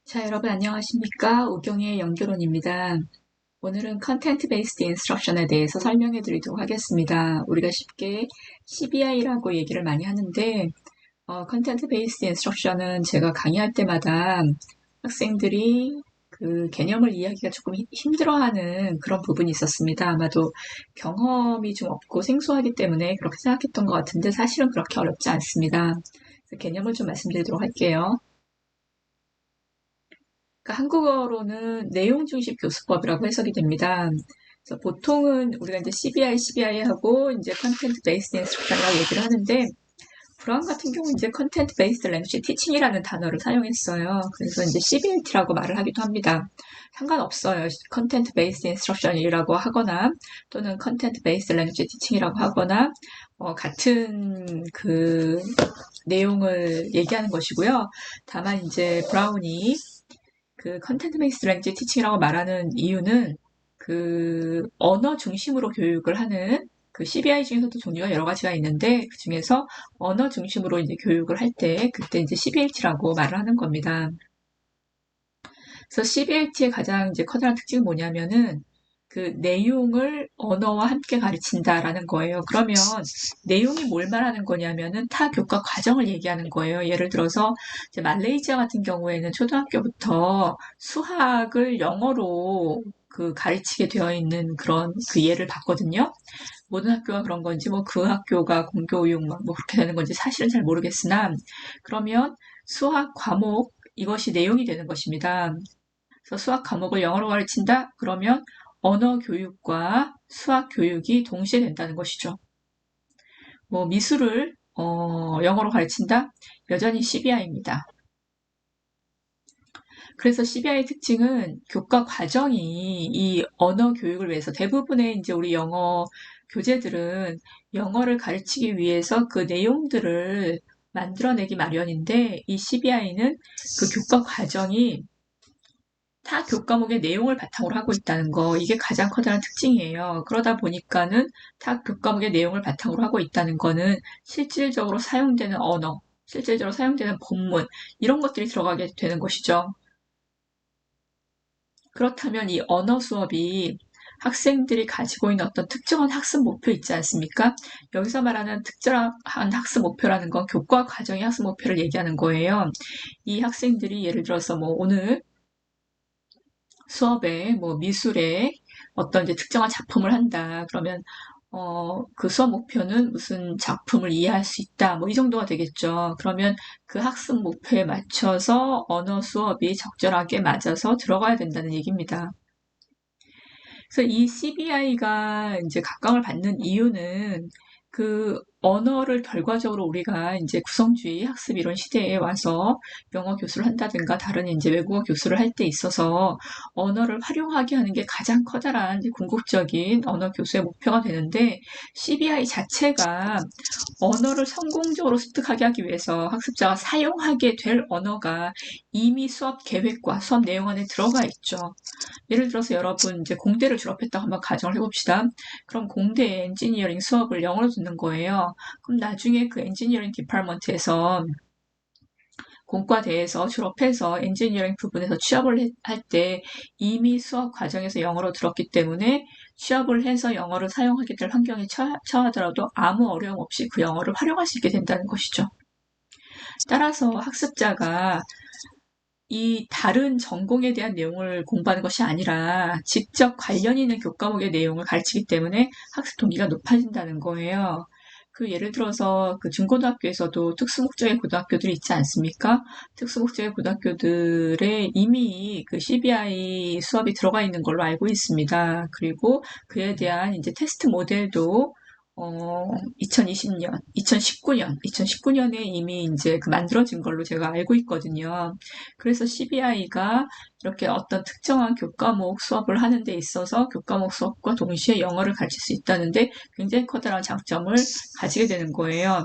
자, 여러분 안녕하십니까? 우경의 연결론입니다. 오늘은 컨텐트 베이스드 인스트럭션에 대해서 설명해 드리도록 하겠습니다. 우리가 쉽게 CBI라고 얘기를 많이 하는데 컨텐트 베이스드 인스트럭션은 제가 강의할 때마다 학생들이 그 개념을 이해하기가 조금 힘들어하는 그런 부분이 있었습니다. 아마도 경험이 좀 없고 생소하기 때문에 그렇게 생각했던 것 같은데 사실은 그렇게 어렵지 않습니다. 그래서 개념을 좀 말씀드리도록 할게요. 그러니까 한국어로는 내용 중심 교수법이라고 해석이 됩니다. 그래서 보통은 우리가 이제 CBI 하고 이제 컨텐트 베이스드 인스트럭션이라고 얘기를 하는데 브라운 같은 경우 이제 컨텐트 베이스드 랭귀지 티칭이라는 단어를 사용했어요. 그래서 이제 CBLT라고 말을 하기도 합니다. 상관없어요. 컨텐트 베이스드 인스트럭션이라고 하거나 또는 컨텐트 베이스드 랭귀지 티칭이라고 하거나 같은 그 내용을 얘기하는 것이고요. 다만 이제 브라운이 그 컨텐트 베이스드 랭귀지 티칭이라고 말하는 이유는 그 언어 중심으로 교육을 하는 그 CBI 중에서도 종류가 여러 가지가 있는데 그 중에서 언어 중심으로 이제 교육을 할 때 그때 이제 CBLT라고 말을 하는 겁니다. 그래서 CBLT의 가장 이제 커다란 특징은 뭐냐면은 그 내용을 언어와 함께 가르친다라는 거예요. 그러면 내용이 뭘 말하는 거냐면은 타 교과 과정을 얘기하는 거예요. 예를 들어서 이제 말레이시아 같은 경우에는 초등학교부터 수학을 영어로 그 가르치게 되어 있는 그런 그 예를 봤거든요. 모든 학교가 그런 건지 뭐 그 학교가 공교육 뭐 그렇게 되는 건지 사실은 잘 모르겠으나 그러면 수학 과목 이것이 내용이 되는 것입니다. 그래서 수학 과목을 영어로 가르친다? 그러면 언어 교육과 수학 교육이 동시에 된다는 것이죠. 뭐 미술을 영어로 가르친다? 여전히 CBI입니다. 그래서 CBI의 특징은 교과 과정이 이 언어 교육을 위해서 대부분의 이제 우리 영어 교재들은 영어를 가르치기 위해서 그 내용들을 만들어내기 마련인데 이 CBI는 그 교과 과정이 타 교과목의 내용을 바탕으로 하고 있다는 거, 이게 가장 커다란 특징이에요. 그러다 보니까는 타 교과목의 내용을 바탕으로 하고 있다는 거는 실질적으로 사용되는 언어, 실질적으로 사용되는 본문, 이런 것들이 들어가게 되는 것이죠. 그렇다면 이 언어 수업이 학생들이 가지고 있는 어떤 특정한 학습 목표 있지 않습니까? 여기서 말하는 특정한 학습 목표라는 건 교과 과정의 학습 목표를 얘기하는 거예요. 이 학생들이 예를 들어서 뭐 오늘 수업에 뭐 미술에 어떤 이제 특정한 작품을 한다. 그러면 그 수업 목표는 무슨 작품을 이해할 수 있다. 뭐 이 정도가 되겠죠. 그러면 그 학습 목표에 맞춰서 언어 수업이 적절하게 맞아서 들어가야 된다는 얘기입니다. 그래서 이 CBI가 이제 각광을 받는 이유는 그 언어를 결과적으로 우리가 이제 구성주의 학습 이론 시대에 와서 영어 교수를 한다든가 다른 이제 외국어 교수를 할 때 있어서 언어를 활용하게 하는 게 가장 커다란 궁극적인 언어 교수의 목표가 되는데 CBI 자체가 언어를 성공적으로 습득하게 하기 위해서 학습자가 사용하게 될 언어가 이미 수업 계획과 수업 내용 안에 들어가 있죠. 예를 들어서 여러분 이제 공대를 졸업했다고 한번 가정을 해봅시다. 그럼 공대 엔지니어링 수업을 영어로 듣는 거예요. 그럼 나중에 그 엔지니어링 디파트먼트에서 공과대에서 졸업해서 엔지니어링 부분에서 취업을 할 때 이미 수업 과정에서 영어로 들었기 때문에 취업을 해서 영어를 사용하게 될 환경에 처하더라도 아무 어려움 없이 그 영어를 활용할 수 있게 된다는 것이죠. 따라서 학습자가 이 다른 전공에 대한 내용을 공부하는 것이 아니라 직접 관련 있는 교과목의 내용을 가르치기 때문에 학습 동기가 높아진다는 거예요. 그 예를 들어서 그 중고등학교에서도 특수목적의 고등학교들이 있지 않습니까? 특수목적의 고등학교들에 이미 그 CBI 수업이 들어가 있는 걸로 알고 있습니다. 그리고 그에 대한 이제 테스트 모델도 2020년, 2019년에 이미 이제 그 만들어진 걸로 제가 알고 있거든요. 그래서 CBI가 이렇게 어떤 특정한 교과목 수업을 하는 데 있어서 교과목 수업과 동시에 영어를 가르칠 수 있다는데 굉장히 커다란 장점을 가지게 되는 거예요.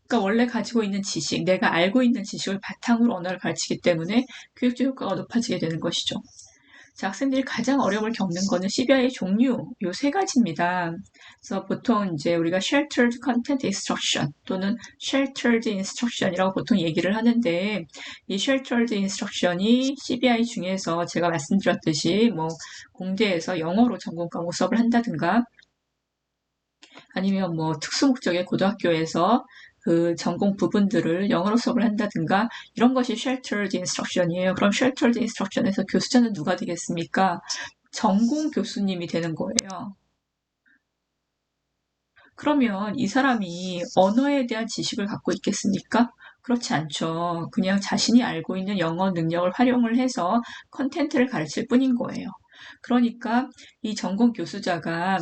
그러니까 원래 가지고 있는 지식, 내가 알고 있는 지식을 바탕으로 언어를 가르치기 때문에 교육적 효과가 높아지게 되는 것이죠. 자, 학생들이 가장 어려움을 겪는 거는 CBI의 종류, 요 세 가지입니다. 그래서 보통 이제 우리가 Sheltered Content Instruction 또는 Sheltered Instruction이라고 보통 얘기를 하는데, 이 Sheltered Instruction이 CBI 중에서 제가 말씀드렸듯이 뭐 공대에서 영어로 전공 과목 수업을 한다든가, 아니면 뭐 특수목적의 고등학교에서 그 전공 부분들을 영어로 수업을 한다든가 이런 것이 sheltered instruction이에요. 그럼 sheltered instruction에서 교수자는 누가 되겠습니까? 전공 교수님이 되는 거예요. 그러면 이 사람이 언어에 대한 지식을 갖고 있겠습니까? 그렇지 않죠. 그냥 자신이 알고 있는 영어 능력을 활용을 해서 컨텐츠를 가르칠 뿐인 거예요. 그러니까 이 전공 교수자가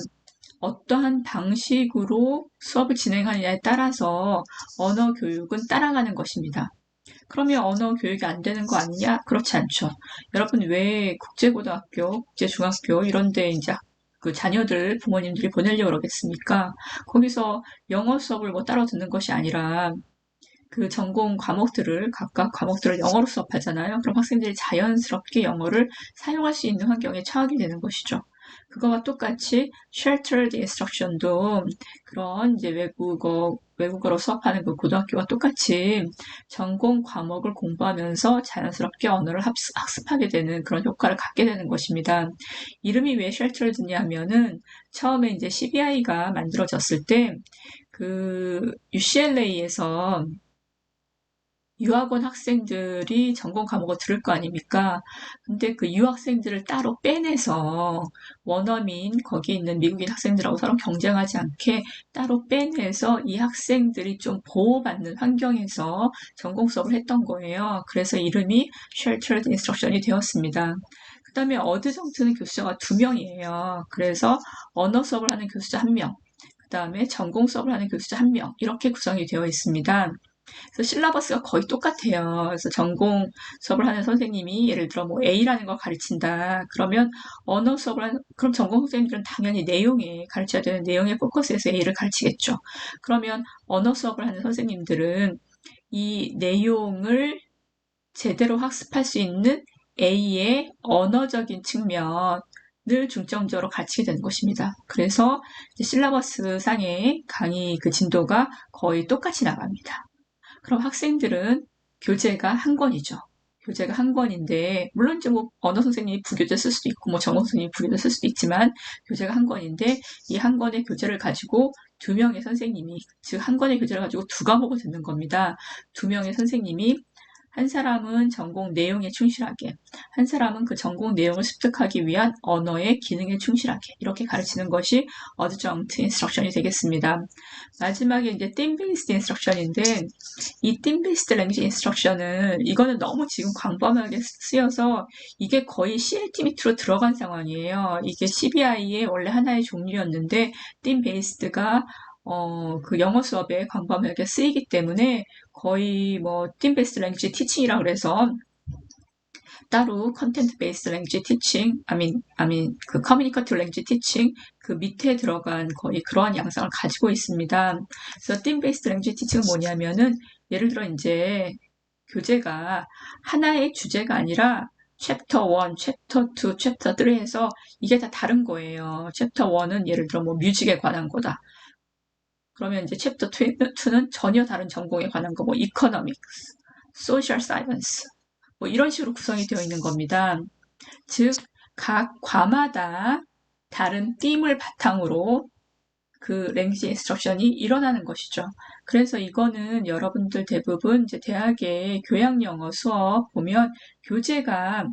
어떠한 방식으로 수업을 진행하느냐에 따라서 언어 교육은 따라가는 것입니다. 그러면 언어 교육이 안 되는 거 아니냐? 그렇지 않죠. 여러분 왜 국제고등학교, 국제중학교 이런 데 이제 그 자녀들 부모님들이 보내려고 그러겠습니까? 거기서 영어 수업을 뭐 따로 듣는 것이 아니라 그 전공 과목들을 각각 과목들을 영어로 수업하잖아요. 그럼 학생들이 자연스럽게 영어를 사용할 수 있는 환경에 처하게 되는 것이죠. 그거와 똑같이 sheltered instruction도 그런 이제 외국어로 수업하는 그 고등학교와 똑같이 전공 과목을 공부하면서 자연스럽게 언어를 학습하게 되는 그런 효과를 갖게 되는 것입니다. 이름이 왜 sheltered냐 하면은 처음에 이제 CBI가 만들어졌을 때 그 UCLA에서 유학원 학생들이 전공 과목을 들을 거 아닙니까? 근데 그 유학생들을 따로 빼내서 원어민, 거기 있는 미국인 학생들하고 서로 경쟁하지 않게 따로 빼내서 이 학생들이 좀 보호받는 환경에서 전공 수업을 했던 거예요. 그래서 이름이 Sheltered Instruction이 되었습니다. 그 다음에 어드정트는 교수자가 2명이에요. 그래서 언어 수업을 하는 교수자 1명, 그 다음에 전공 수업을 하는 교수자 1명, 이렇게 구성이 되어 있습니다. 그래서 실라버스가 거의 똑같아요. 그래서 전공 수업을 하는 선생님이 예를 들어 뭐 A라는 걸 가르친다. 그러면 언어 수업을 하는, 그럼 전공 선생님들은 당연히 내용에, 가르쳐야 되는 내용에 포커스해서 A를 가르치겠죠. 그러면 언어 수업을 하는 선생님들은 이 내용을 제대로 학습할 수 있는 A의 언어적인 측면을 중점적으로 가르치게 되는 것입니다. 그래서 실라버스 상의 강의 그 진도가 거의 똑같이 나갑니다. 그럼 학생들은 교재가 한 권이죠. 교재가 한 권인데, 물론 이제 뭐 언어 선생님이 부교재 쓸 수도 있고, 뭐 정원 선생님이 부교재 쓸 수도 있지만, 교재가 한 권인데, 이 한 권의 교재를 가지고 2명의 선생님이, 즉 한 권의 교재를 가지고 2과목을 듣는 겁니다. 2명의 선생님이 한 사람은 전공 내용에 충실하게, 한 사람은 그 전공 내용을 습득하기 위한 언어의 기능에 충실하게 이렇게 가르치는 것이 어드정트 인스트럭션이 되겠습니다. 마지막에 이제 theme based instruction인데 이 theme based language instruction은 이거는 너무 지금 광범위하게 쓰여서 이게 거의 CLT 밑으로 들어간 상황이에요. 이게 CBI의 원래 하나의 종류였는데 theme based가 그 영어 수업에 광범위하게 쓰이기 때문에 거의 뭐 팀 베이스드 랭귀지 티칭이라 그래서 따로 컨텐트 베이스드 랭귀지 티칭, 그 커뮤니커티브 랭귀지 티칭 그 밑에 들어간 거의 그러한 양상을 가지고 있습니다. 그래서 팀 베이스드 랭귀지 티칭은 뭐냐면은 예를 들어 이제 교재가 하나의 주제가 아니라 챕터 1, 챕터 2, 챕터 3 해서 이게 다 다른 거예요. 챕터 1은 예를 들어 뭐 뮤직에 관한 거다. 그러면 이제 챕터 2는 전혀 다른 전공에 관한 거, 뭐 이코노믹스, 소셜 사이언스, 뭐 이런 식으로 구성이 되어 있는 겁니다. 즉, 각 과마다 다른 팀을 바탕으로 그 랭귀지 인스트럭션이 일어나는 것이죠. 그래서 이거는 여러분들 대부분 이제 대학의 교양 영어 수업 보면 교재가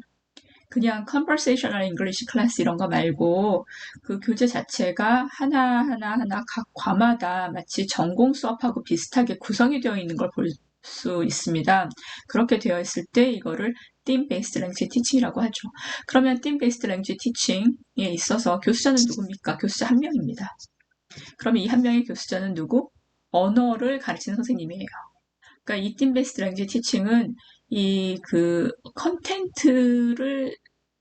그냥 conversational English class 이런 거 말고 그 교재 자체가 하나하나 각 과마다 마치 전공 수업하고 비슷하게 구성이 되어 있는 걸 볼 수 있습니다. 그렇게 되어 있을 때 이거를 theme based language teaching이라고 하죠. 그러면 theme based language teaching에 있어서 교수자는 누굽니까? 교수자 한 명입니다. 그러면 이 한 명의 교수자는 누구? 언어를 가르치는 선생님이에요. 그러니까 이 theme based language teaching은 이 그 컨텐츠를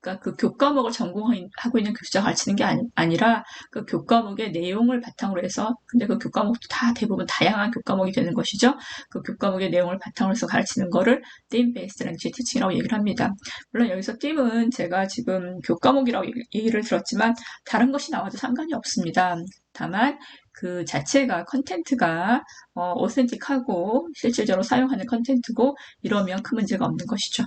그러니까 그 교과목을 전공하고 있는 교수가 가르치는 게 아니라 그 교과목의 내용을 바탕으로 해서, 근데 그 교과목도 다 대부분 다양한 교과목이 되는 것이죠. 그 교과목의 내용을 바탕으로 해서 가르치는 거를 theme based language teaching이라고 얘기를 합니다. 물론 여기서 theme은 제가 지금 교과목이라고 얘기를 들었지만 다른 것이 나와도 상관이 없습니다. 다만 그 자체가 컨텐트가 오센틱하고 실질적으로 사용하는 컨텐트고 이러면 큰 문제가 없는 것이죠.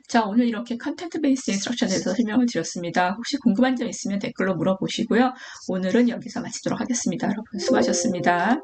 자, 오늘 이렇게 컨텐트 베이스 인스트럭션에 대해서 설명을 드렸습니다. 혹시 궁금한 점 있으면 댓글로 물어보시고요. 오늘은 여기서 마치도록 하겠습니다. 여러분 수고하셨습니다.